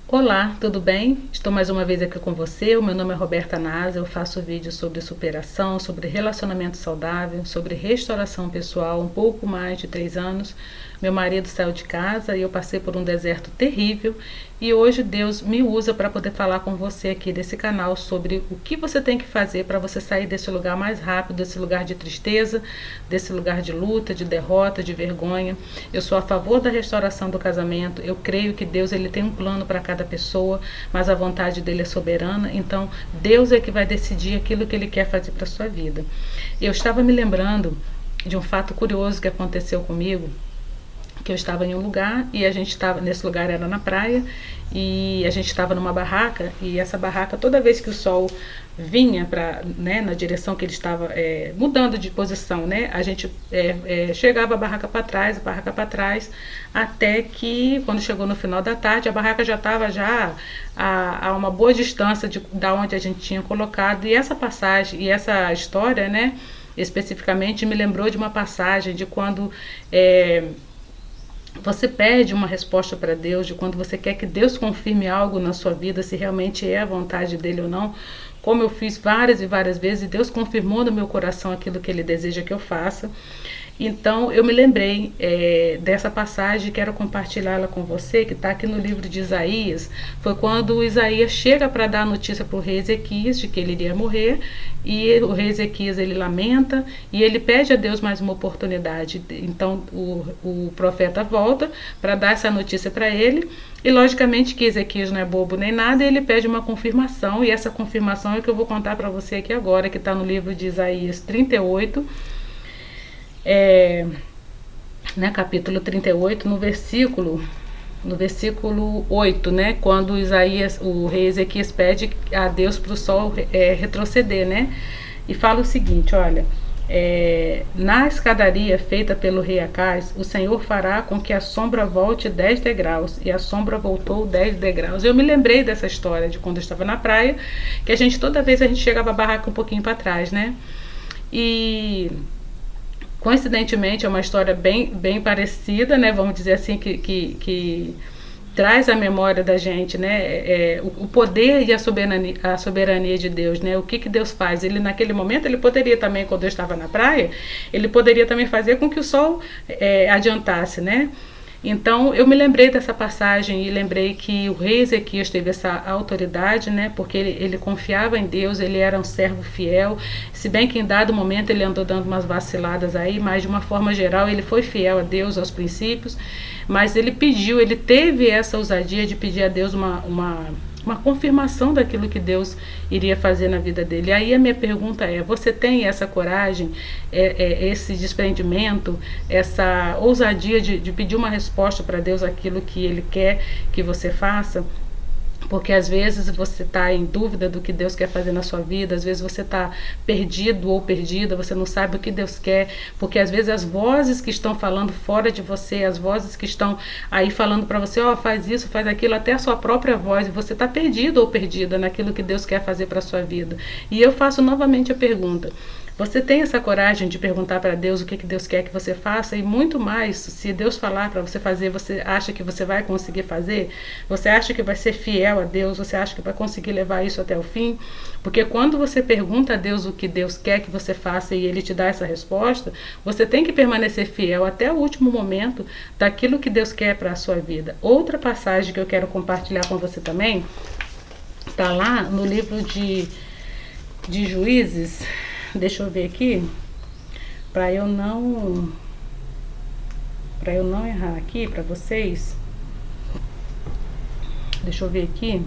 Olá, tudo bem? Estou mais uma vez aqui com você. O meu nome é Roberta Nasa. Eu faço vídeos sobre superação, sobre relacionamento saudável, sobre restauração pessoal. Um pouco mais de 3 anos. Meu marido saiu de casa e eu passei por um deserto terrível. E hoje Deus me usa para poder falar com você aqui desse canal sobre o que você tem que fazer para você sair desse lugar mais rápido, desse lugar de tristeza, desse lugar de luta, de derrota, de vergonha. Eu sou a favor da restauração do casamento. Eu creio que Deus ele tem um plano para cada pessoa, mas a vontade dele é soberana. Então Deus é que vai decidir aquilo que ele quer fazer para sua vida. Eu estava me lembrando de um fato curioso que aconteceu comigo, que eu estava em um lugar e a gente estava, nesse lugar era na praia, e a gente estava numa barraca, e essa barraca, toda vez que o sol vinha para, né, na direção que ele estava mudando de posição, né, a gente chegava a barraca para trás, até que quando chegou no final da tarde, a barraca já estava a uma boa distância da onde a gente tinha colocado. E essa passagem e essa história, né, especificamente me lembrou de uma passagem de quando você pede uma resposta para Deus, de quando você quer que Deus confirme algo na sua vida, se realmente é a vontade dele ou não, como eu fiz várias e várias vezes, e Deus confirmou no meu coração aquilo que ele deseja que eu faça. Então eu me lembrei dessa passagem, quero compartilhá-la com você, que está aqui no livro de Isaías. Foi quando Isaías chega para dar a notícia para o rei Ezequias de que ele iria morrer, e o rei Ezequias ele lamenta e ele pede a Deus mais uma oportunidade. Então o profeta volta para dar essa notícia para ele, e logicamente que Ezequias não é bobo nem nada, e ele pede uma confirmação, e essa confirmação é que eu vou contar para você aqui agora, que está no livro de Isaías 38, capítulo 38, no versículo 8, né, quando Isaías, o rei Ezequias pede a Deus para o sol retroceder, né, e fala o seguinte, olha, na escadaria feita pelo rei Acaz, o Senhor fará com que a sombra volte 10 degraus, e a sombra voltou 10 degraus. Eu me lembrei dessa história de quando eu estava na praia, que toda vez a gente chegava a barraca um pouquinho para trás, né, e coincidentemente é uma história bem parecida, né? Vamos dizer assim, que traz à memória da gente, né? O poder e a soberania de Deus, né? O que Deus faz? Ele naquele momento, ele poderia também, quando eu estava na praia, ele poderia também fazer com que o sol adiantasse, né? Então eu me lembrei dessa passagem e lembrei que o rei Ezequias teve essa autoridade, né? Porque ele confiava em Deus, ele era um servo fiel, se bem que em dado momento ele andou dando umas vaciladas aí, mas de uma forma geral ele foi fiel a Deus, aos princípios, mas ele teve essa ousadia de pedir a Deus uma confirmação daquilo que Deus iria fazer na vida dele. E aí a minha pergunta é, você tem essa coragem, esse desprendimento, essa ousadia de pedir uma resposta para Deus aquilo que ele quer que você faça? Porque às vezes você está em dúvida do que Deus quer fazer na sua vida, às vezes você está perdido ou perdida, você não sabe o que Deus quer, porque às vezes as vozes que estão falando fora de você, as vozes que estão aí falando para você, faz isso, faz aquilo, até a sua própria voz, e você está perdido ou perdida naquilo que Deus quer fazer para a sua vida. E eu faço novamente a pergunta, você tem essa coragem de perguntar para Deus o que Deus quer que você faça? E muito mais, se Deus falar para você fazer, você acha que você vai conseguir fazer? Você acha que vai ser fiel a Deus? Você acha que vai conseguir levar isso até o fim? Porque quando você pergunta a Deus o que Deus quer que você faça e Ele te dá essa resposta, você tem que permanecer fiel até o último momento daquilo que Deus quer para a sua vida. Outra passagem que eu quero compartilhar com você também, está lá no livro de Juízes. Deixa eu ver aqui, para eu não errar aqui para vocês. Deixa eu ver aqui.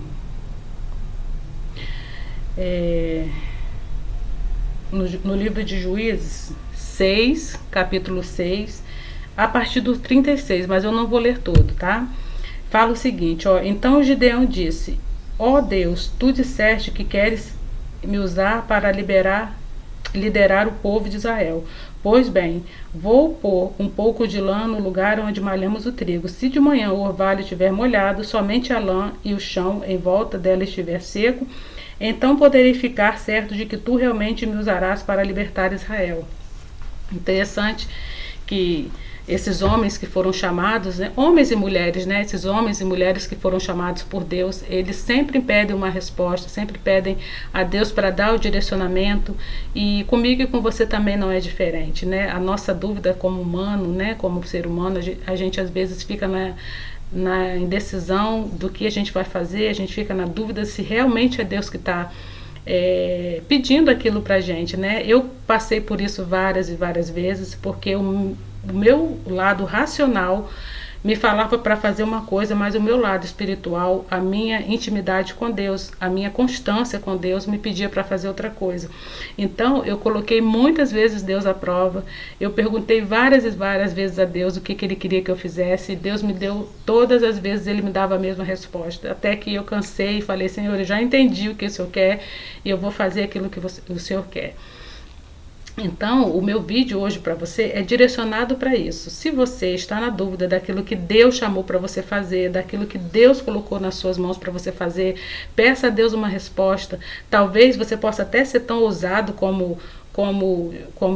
No livro de Juízes 6, capítulo 6, a partir do 36, mas eu não vou ler todo, tá? Fala o seguinte, então Gideão disse, Deus, tu disseste que queres me usar para liderar o povo de Israel. Pois bem, vou pôr um pouco de lã no lugar onde malhamos o trigo. Se de manhã o orvalho estiver molhado, somente a lã e o chão em volta dela estiver seco, então poderei ficar certo de que tu realmente me usarás para libertar Israel. Interessante que esses homens que foram chamados, né, homens e mulheres, né, esses homens e mulheres que foram chamados por Deus, eles sempre pedem uma resposta, sempre pedem a Deus para dar o direcionamento, e comigo e com você também não é diferente, né? A nossa dúvida como humano, né, como ser humano, a gente às vezes fica na indecisão do que a gente vai fazer, a gente fica na dúvida se realmente é Deus que está pedindo aquilo pra gente, né? Eu passei por isso várias e várias vezes, porque o meu lado racional me falava para fazer uma coisa, mas o meu lado espiritual, a minha intimidade com Deus, a minha constância com Deus me pedia para fazer outra coisa. Então eu coloquei muitas vezes Deus à prova, eu perguntei várias e várias vezes a Deus o que Ele queria que eu fizesse, e Deus me deu, todas as vezes Ele me dava a mesma resposta, até que eu cansei e falei: Senhor, eu já entendi o que o Senhor quer e eu vou fazer aquilo que o Senhor quer. Então, o meu vídeo hoje para você é direcionado para isso. Se você está na dúvida daquilo que Deus chamou para você fazer, daquilo que Deus colocou nas suas mãos para você fazer, peça a Deus uma resposta. Talvez você possa até ser tão ousado como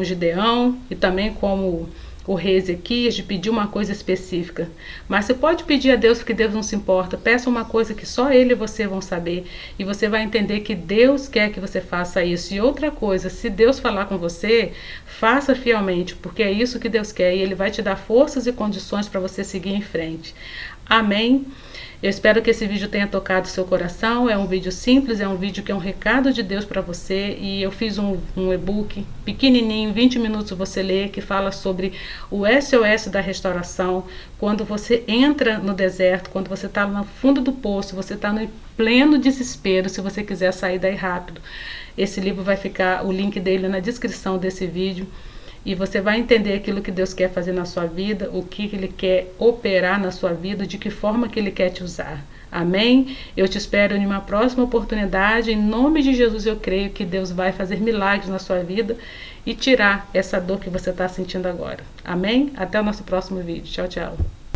Gideão, e também como o rei Ezequias, de pedir uma coisa específica. Mas você pode pedir a Deus, porque Deus não se importa. Peça uma coisa que só Ele e você vão saber, e você vai entender que Deus quer que você faça isso. E outra coisa, se Deus falar com você, faça fielmente, porque é isso que Deus quer, e Ele vai te dar forças e condições para você seguir em frente. Amém? Eu espero que esse vídeo tenha tocado seu coração. É um vídeo simples, é um vídeo que é um recado de Deus para você, e eu fiz um e-book pequenininho, 20 minutos você lê, que fala sobre o SOS da restauração. Quando você entra no deserto, quando você está no fundo do poço, você está no pleno desespero, se você quiser sair daí rápido. Esse livro vai ficar, o link dele na descrição desse vídeo, e você vai entender aquilo que Deus quer fazer na sua vida, o que Ele quer operar na sua vida, de que forma que Ele quer te usar. Amém? Eu te espero em uma próxima oportunidade. Em nome de Jesus, eu creio que Deus vai fazer milagres na sua vida e tirar essa dor que você está sentindo agora. Amém? Até o nosso próximo vídeo. Tchau, tchau.